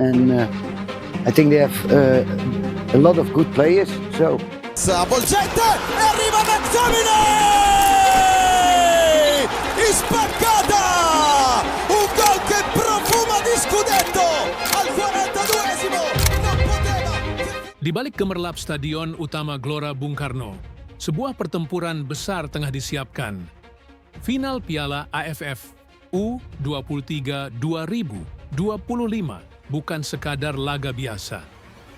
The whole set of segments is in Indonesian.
and I think they have a lot of good players. So. Bolgente e arriva McTominay! Spaccata! Un gol che profuma di scudetto al 42esimo! Non poteva! Di balik gemerlap Stadion Utama Gelora Bung Karno, sebuah pertempuran besar tengah disiapkan. Final Piala AFF U23 2025 bukan sekadar laga biasa.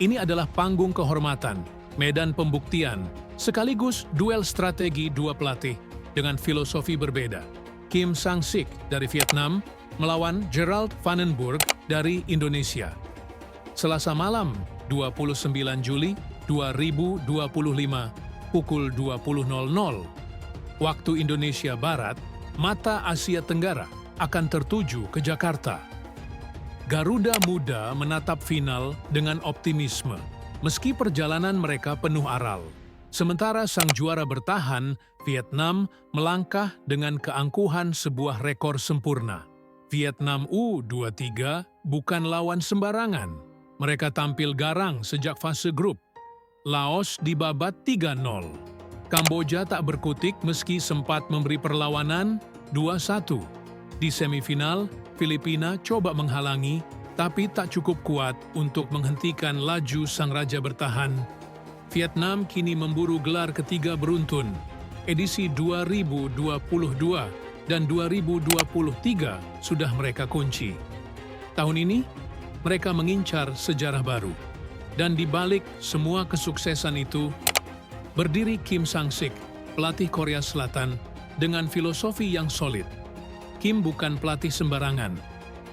Ini adalah panggung kehormatan, medan pembuktian, sekaligus duel strategi dua pelatih dengan filosofi berbeda. Kim Sang-sik dari Vietnam melawan Gerald van den Burg dari Indonesia. Selasa malam, 29 Juli 2025, pukul 20.00. Waktu Indonesia Barat, mata Asia Tenggara akan tertuju ke Jakarta. Garuda Muda menatap final dengan optimisme, meski perjalanan mereka penuh aral. Sementara sang juara bertahan, Vietnam melangkah dengan keangkuhan sebuah rekor sempurna. Vietnam U23 bukan lawan sembarangan. Mereka tampil garang sejak fase grup. Laos dibabat 3-0. Kamboja tak berkutik meski sempat memberi perlawanan 2-1. Di semifinal, Filipina coba menghalangi, tapi tak cukup kuat untuk menghentikan laju sang raja bertahan. Vietnam kini memburu gelar ketiga beruntun, edisi 2022 dan 2023 sudah mereka kunci. Tahun ini, mereka mengincar sejarah baru. Dan di balik semua kesuksesan itu, berdiri Kim Sang-sik, pelatih Korea Selatan, dengan filosofi yang solid. Kim bukan pelatih sembarangan.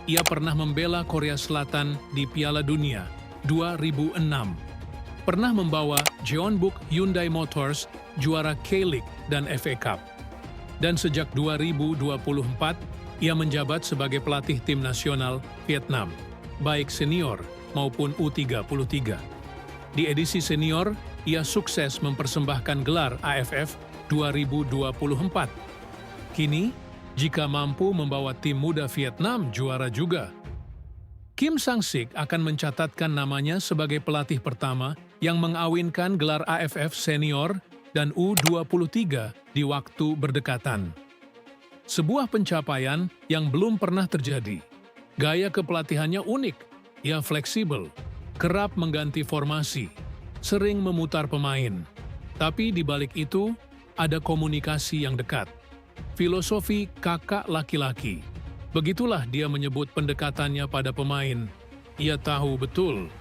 Ia pernah membela Korea Selatan di Piala Dunia 2006. Pernah membawa Jeonbuk Hyundai Motors juara K-League dan FA Cup. Dan sejak 2024, ia menjabat sebagai pelatih tim nasional Vietnam, baik senior maupun U33. Di edisi senior, ia sukses mempersembahkan gelar AFF 2024. Kini, jika mampu membawa tim muda Vietnam juara juga. Kim Sang-sik akan mencatatkan namanya sebagai pelatih pertama yang mengawinkan gelar AFF senior dan U23 di waktu berdekatan. Sebuah pencapaian yang belum pernah terjadi. Gaya kepelatihannya unik, ia fleksibel, kerap mengganti formasi, sering memutar pemain. Tapi di balik itu, ada komunikasi yang dekat. Filosofi kakak laki-laki. Begitulah dia menyebut pendekatannya pada pemain. Ia tahu betul,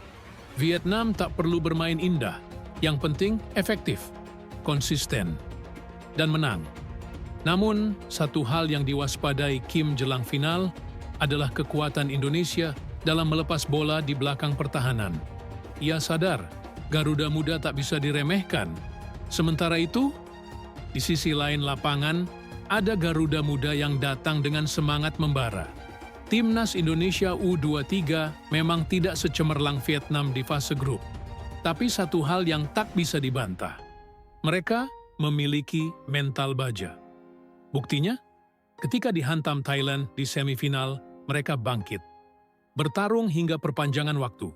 Vietnam tak perlu bermain indah. Yang penting efektif, konsisten, dan menang. Namun, satu hal yang diwaspadai Kim jelang final adalah kekuatan Indonesia dalam melepas bola di belakang pertahanan. Ia sadar, Garuda Muda tak bisa diremehkan. Sementara itu, di sisi lain lapangan, ada Garuda Muda yang datang dengan semangat membara. Timnas Indonesia U23 memang tidak secemerlang Vietnam di fase grup. Tapi satu hal yang tak bisa dibantah. Mereka memiliki mental baja. Buktinya, ketika dihantam Thailand di semifinal, mereka bangkit. Bertarung hingga perpanjangan waktu.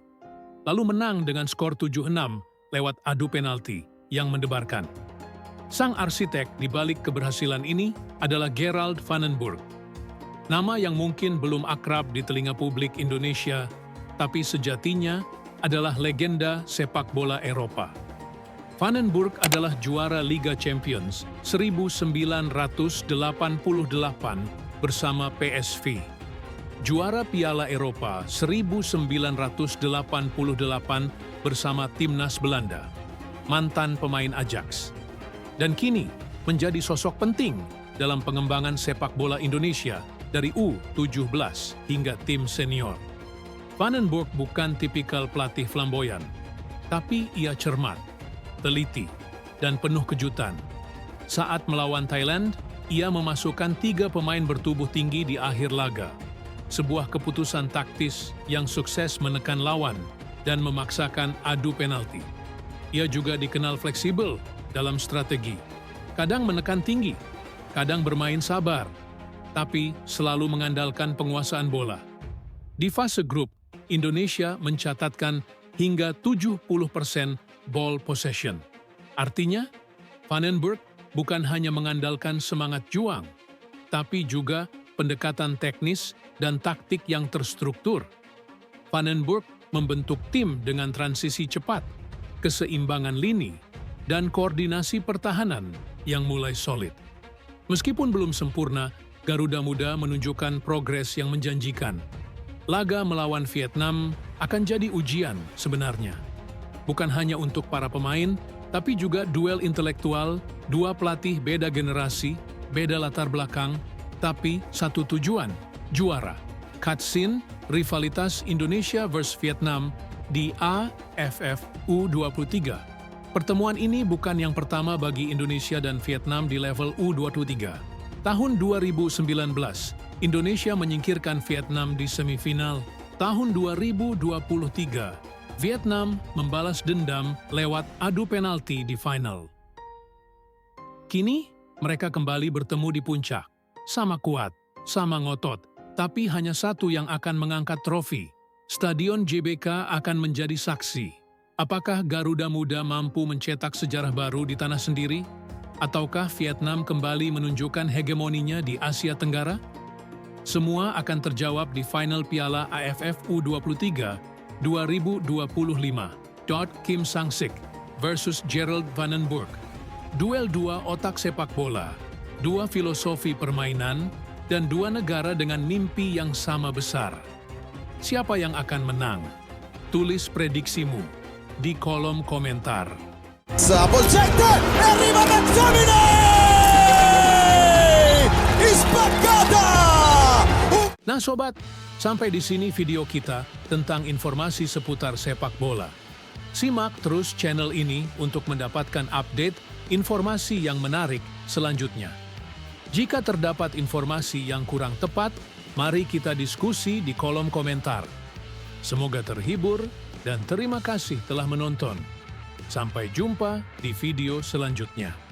Lalu menang dengan skor 7-6 lewat adu penalti yang mendebarkan. Sang arsitek di balik keberhasilan ini adalah Gerald van den Burg. Nama yang mungkin belum akrab di telinga publik Indonesia, tapi sejatinya adalah legenda sepak bola Eropa. Van den Burg adalah juara Liga Champions 1988 bersama PSV. Juara Piala Eropa 1988 bersama Timnas Belanda, mantan pemain Ajax. Dan kini menjadi sosok penting dalam pengembangan sepak bola Indonesia dari U17 hingga tim senior. Van den Burg bukan tipikal pelatih flamboyan, tapi ia cermat, teliti, dan penuh kejutan. Saat melawan Thailand, ia memasukkan 3 pemain bertubuh tinggi di akhir laga. Sebuah keputusan taktis yang sukses menekan lawan dan memaksakan adu penalti. Ia juga dikenal fleksibel dalam strategi. Kadang menekan tinggi, kadang bermain sabar, tapi selalu mengandalkan penguasaan bola. Di fase grup, Indonesia mencatatkan hingga 70% ball possession. Artinya, Vandenberg bukan hanya mengandalkan semangat juang, tapi juga pendekatan teknis dan taktik yang terstruktur. Vandenberg membentuk tim dengan transisi cepat, keseimbangan lini, dan koordinasi pertahanan yang mulai solid. Meskipun belum sempurna, Garuda Muda menunjukkan progres yang menjanjikan. Laga melawan Vietnam akan jadi ujian sebenarnya. Bukan hanya untuk para pemain, tapi juga duel intelektual, dua pelatih beda generasi, beda latar belakang, tapi satu tujuan, juara. Cutscene, rivalitas Indonesia vs Vietnam di AFF U23. Pertemuan ini bukan yang pertama bagi Indonesia dan Vietnam di level U23. Tahun 2019, Indonesia menyingkirkan Vietnam di semifinal. Tahun 2023, Vietnam membalas dendam lewat adu penalti di final. Kini, mereka kembali bertemu di puncak. Sama kuat, sama ngotot, tapi hanya satu yang akan mengangkat trofi. Stadion JBK akan menjadi saksi. Apakah Garuda Muda mampu mencetak sejarah baru di tanah sendiri? Ataukah Vietnam kembali menunjukkan hegemoninya di Asia Tenggara? Semua akan terjawab di final Piala AFF U23 2025. Kim Sang-sik versus Gerald Vandenberg. Duel dua otak sepak bola, dua filosofi permainan, dan dua negara dengan mimpi yang sama besar. Siapa yang akan menang? Tulis prediksimu di kolom komentar. Avvolgente e arriva McTominay! Spaccata! Nah sobat, sampai di sini video kita tentang informasi seputar sepak bola. Simak terus channel ini untuk mendapatkan update informasi yang menarik selanjutnya. Jika terdapat informasi yang kurang tepat, mari kita diskusi di kolom komentar. Semoga terhibur dan terima kasih telah menonton. Sampai jumpa di video selanjutnya.